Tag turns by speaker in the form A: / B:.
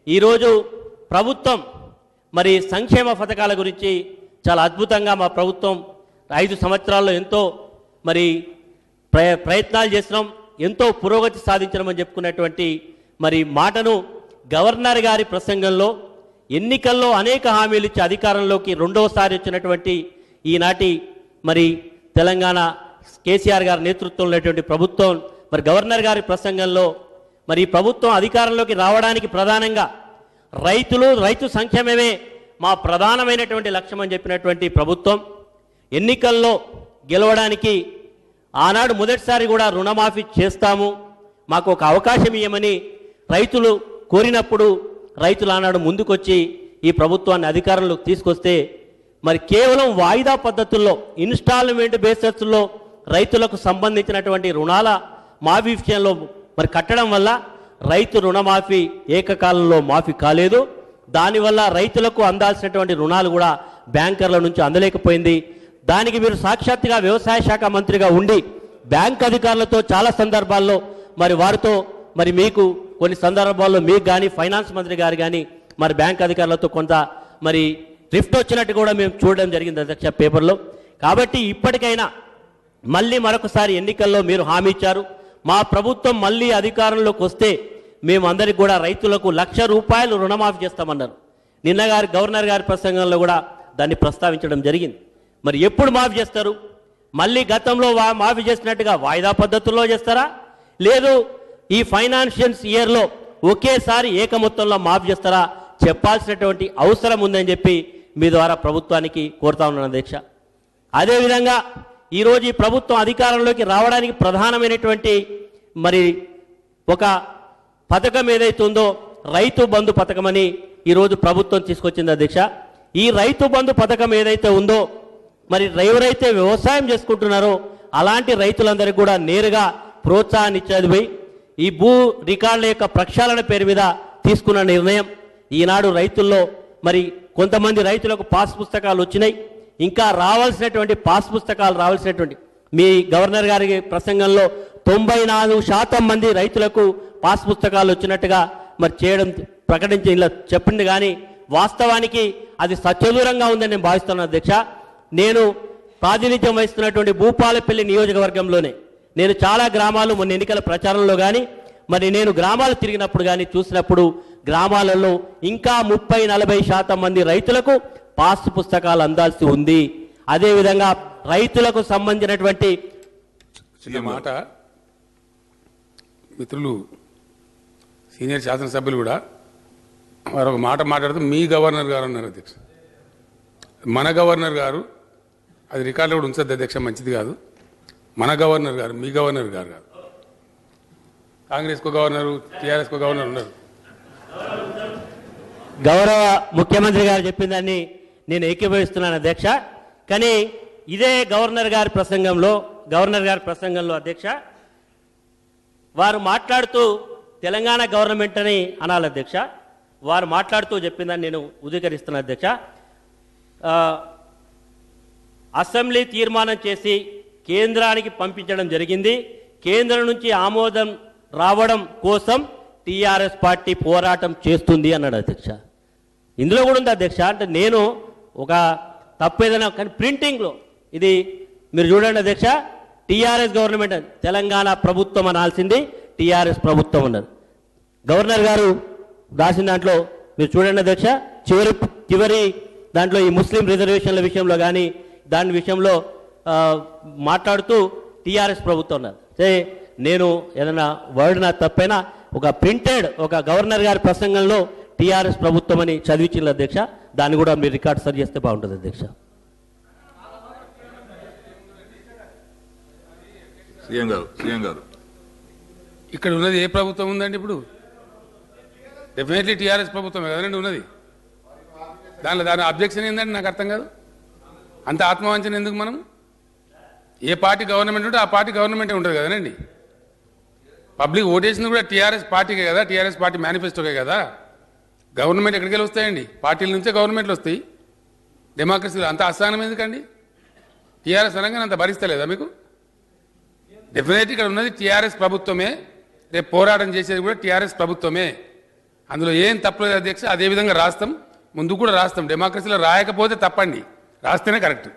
A: ఈరోజు ప్రభుత్వం మరి సంక్షేమ పథకాల గురించి చాలా అద్భుతంగా మా ప్రభుత్వం 5 సంవత్సరాల్లో ఎంతో మరి ప్రయత్నాలు చేసినాం, ఎంతో పురోగతి సాధించడమని చెప్పుకున్నటువంటి మరి మాటను గవర్నర్ గారి ప్రసంగంలో ఎన్నికల్లో అనేక హామీలు ఇచ్చి అధికారంలోకి రెండోసారి వచ్చినటువంటి ఈనాటి మరి తెలంగాణ కేసీఆర్ గారి నేతృత్వంలో ఉన్నటువంటి ప్రభుత్వం మరి గవర్నర్ గారి ప్రసంగంలో మరి ప్రభుత్వం అధికారంలోకి రావడానికి ప్రధానంగా రైతు సంక్షేమమే మా ప్రధానమైనటువంటి లక్ష్యం అని చెప్పినటువంటి ప్రభుత్వం ఎన్నికల్లో గెలవడానికి ఆనాడు మొదటిసారి కూడా రుణమాఫీ చేస్తాము, మాకు ఒక అవకాశం ఇవ్వమని రైతులు కోరినప్పుడు రైతులు ఆనాడు ముందుకొచ్చి ఈ ప్రభుత్వాన్ని అధికారంలోకి తీసుకొస్తే మరి కేవలం వాయిదా పద్ధతుల్లో ఇన్స్టాల్మెంట్ బేసిస్లో రైతులకు సంబంధించినటువంటి రుణాల మాఫీ విషయంలో మరి కట్టడం వల్ల రైతు రుణమాఫీ ఏకకాలంలో మాఫీ కాలేదు. దానివల్ల రైతులకు అందాల్సినటువంటి రుణాలు కూడా బ్యాంకర్ల నుంచి అందలేకపోయింది. దానికి మీరు సాక్షాత్తుగా వ్యవసాయ శాఖ మంత్రిగా ఉండి బ్యాంక్ అధికారులతో చాలా సందర్భాల్లో మరి వారితో మరి మీకు కొన్ని సందర్భాల్లో మీకు కానీ ఫైనాన్స్ మంత్రి గారు కానీ మరి బ్యాంక్ అధికారులతో కొంత మరి డ్రిఫ్ట్ వచ్చినట్టు కూడా మేము చూడడం జరిగింది అధ్యక్ష పేపర్లో. కాబట్టి ఇప్పటికైనా మళ్ళీ మరొకసారి ఎన్నికల్లో మీరు హామీ ఇచ్చారు, మా ప్రభుత్వం మళ్ళీ అధికారంలోకి వస్తే మేము అందరికి కూడా రైతులకు ₹1,00,000 రుణమాఫీ చేస్తామన్నారు. గవర్నర్ గారి ప్రసంగంలో కూడా దాన్ని ప్రస్తావించడం జరిగింది. మరి ఎప్పుడు మాఫీ చేస్తారు? మళ్ళీ గతంలో మాఫీ చేసినట్టుగా వాయిదా పద్ధతుల్లో చేస్తారా, లేదు ఈ ఫైనాన్షియల్ ఇయర్లో ఒకేసారి ఏక మొత్తంలో మాఫీ చేస్తారా చెప్పాల్సినటువంటి అవసరం ఉందని చెప్పి మీ ద్వారా ప్రభుత్వానికి కోరుతా ఉన్నాను అధ్యక్ష. అదేవిధంగా ఈరోజు ఈ ప్రభుత్వం అధికారంలోకి రావడానికి ప్రధానమైనటువంటి మరి ఒక పథకం ఏదైతే ఉందో రైతు బంధు పథకం అని ఈరోజు ప్రభుత్వం తీసుకొచ్చింది అధ్యక్ష. ఈ రైతు బంధు పథకం ఏదైతే ఉందో మరి ఎవరైతే వ్యవసాయం చేసుకుంటున్నారో అలాంటి రైతులందరికీ కూడా నేరుగా ప్రోత్సాహాన్ని ఇచ్చేది పోయి ఈ భూ రికార్డుల యొక్క ప్రక్షాళన పేరు మీద తీసుకున్న నిర్ణయం ఈనాడు రైతుల్లో మరి కొంతమంది రైతులకు పాస్ పుస్తకాలు వచ్చినాయి, ఇంకా రావాల్సినటువంటి పాస్ పుస్తకాలు రావాల్సినటువంటి మీ గవర్నర్ గారి ప్రసంగంలో 94% మంది రైతులకు పాస్ పుస్తకాలు వచ్చినట్టుగా మరి చేయడం ప్రకటించి ఇలా చెప్పింది. కానీ వాస్తవానికి అది సత్యదూరంగా ఉందని నేను భావిస్తున్నాను అధ్యక్ష. నేను ప్రాతినిధ్యం వహిస్తున్నటువంటి భూపాలపల్లి నియోజకవర్గంలోనే నేను చాలా గ్రామాలు మొన్న ఎన్నికల ప్రచారంలో కానీ మరి నేను గ్రామాలు తిరిగినప్పుడు కానీ చూసినప్పుడు గ్రామాలలో ఇంకా 30-40% మంది రైతులకు పాస్ పుస్తకాలు అందాల్సి ఉంది. అదేవిధంగా రైతులకు సంబంధించినటువంటి
B: మాట మిత్రులు సీనియర్ శాసనసభ్యులు కూడా వారు ఒక మాట మాట్లాడుతూ మీ గవర్నర్ గారు అన్నారు అధ్యక్ష. మన గవర్నర్ గారు అది రికార్డులో కూడా ఉంచద్దు అధ్యక్ష, మంచిది కాదు. మన గవర్నర్ గారు, మీ గవర్నర్ గారు కాదు. కాంగ్రెస్కు గవర్నరు, టీఆర్ఎస్కు గవర్నర్ ఉన్నారు.
A: గౌరవ ముఖ్యమంత్రి గారు చెప్పిన దాన్ని నేను ఏకీభవిస్తున్నాను అధ్యక్ష. కానీ ఇదే గవర్నర్ గారి ప్రసంగంలో అధ్యక్ష వారు మాట్లాడుతూ తెలంగాణ గవర్నమెంట్ అని అనాలి అధ్యక్ష. వారు మాట్లాడుతూ చెప్పిందని నేను ఉదీకరిస్తున్నాను అధ్యక్ష. అసెంబ్లీ తీర్మానం చేసి కేంద్రానికి పంపించడం జరిగింది. కేంద్రం నుంచి ఆమోదం రావడం కోసం టీఆర్ఎస్ పార్టీ పోరాటం చేస్తుంది అన్నాడు అధ్యక్ష. ఇందులో కూడా ఉంది అధ్యక్ష. అంటే నేను ఒక తప్పేదైనా కానీ ప్రింటింగ్లో ఇది మీరు చూడండి అధ్యక్ష, టీఆర్ఎస్ గవర్నమెంట్ తెలంగాణ ప్రభుత్వం అనాల్సింది టీఆర్ఎస్ ప్రభుత్వం అన్నది. గవర్నర్ గారు రాసిన దాంట్లో మీరు చూడండి అధ్యక్ష, చివరి దాంట్లో ఈ ముస్లిం రిజర్వేషన్ల విషయంలో కానీ దాని విషయంలో మాట్లాడుతూ టీఆర్ఎస్ ప్రభుత్వం అన్నారు. నేను ఏదైనా వర్డ్ నా తప్పైనా ఒక ప్రింటెడ్ ఒక గవర్నర్ గారి ప్రసంగంలో టీఆర్ఎస్ ప్రభుత్వం అని చదివించింది అధ్యక్ష. దాన్ని కూడా మీరు రికార్డ్ సరి చేస్తే బాగుంటుంది అధ్యక్ష.
C: సీఎం గారు
B: ఇక్కడ ఉన్నది ఏ ప్రభుత్వం ఉందండి? ఇప్పుడు డెఫినెట్లీ టీఆర్ఎస్ ప్రభుత్వమే కదండి ఉన్నది. దాని అబ్జెక్షన్ ఏంటంటే నాకు అర్థం కాదు. అంత ఆత్మవంచన ఎందుకు? మనం ఏ పార్టీ గవర్నమెంట్ ఉంటే ఆ పార్టీ గవర్నమెంటే ఉంటుంది కదండి. పబ్లిక్ ఓటేషన్ కూడా టీఆర్ఎస్ పార్టీకే కదా, టీఆర్ఎస్ పార్టీ మేనిఫెస్టోకే కదా. గవర్నమెంట్ ఎక్కడికి వెళ్ళి వస్తాయండి? పార్టీల నుంచే గవర్నమెంట్లు వస్తాయి. డెమోక్రసీలో అంత అసహనం ఎందుకండి? టీఆర్ఎస్ అనగానే అంత భరిస్తలేదా మీకు? డెఫినెట్లీ ఇక్కడ ఉన్నది టీఆర్ఎస్ ప్రభుత్వమే. రేపు పోరాటం చేసేది కూడా టీఆర్ఎస్ ప్రభుత్వమే. అందులో ఏం తప్పలేదు అధ్యక్ష, అదే విధంగా రాస్తాం, ముందు కూడా రాస్తాం. డెమోక్రసీలో రాయకపోతే తప్పండి, రాస్తేనే కరెక్ట్.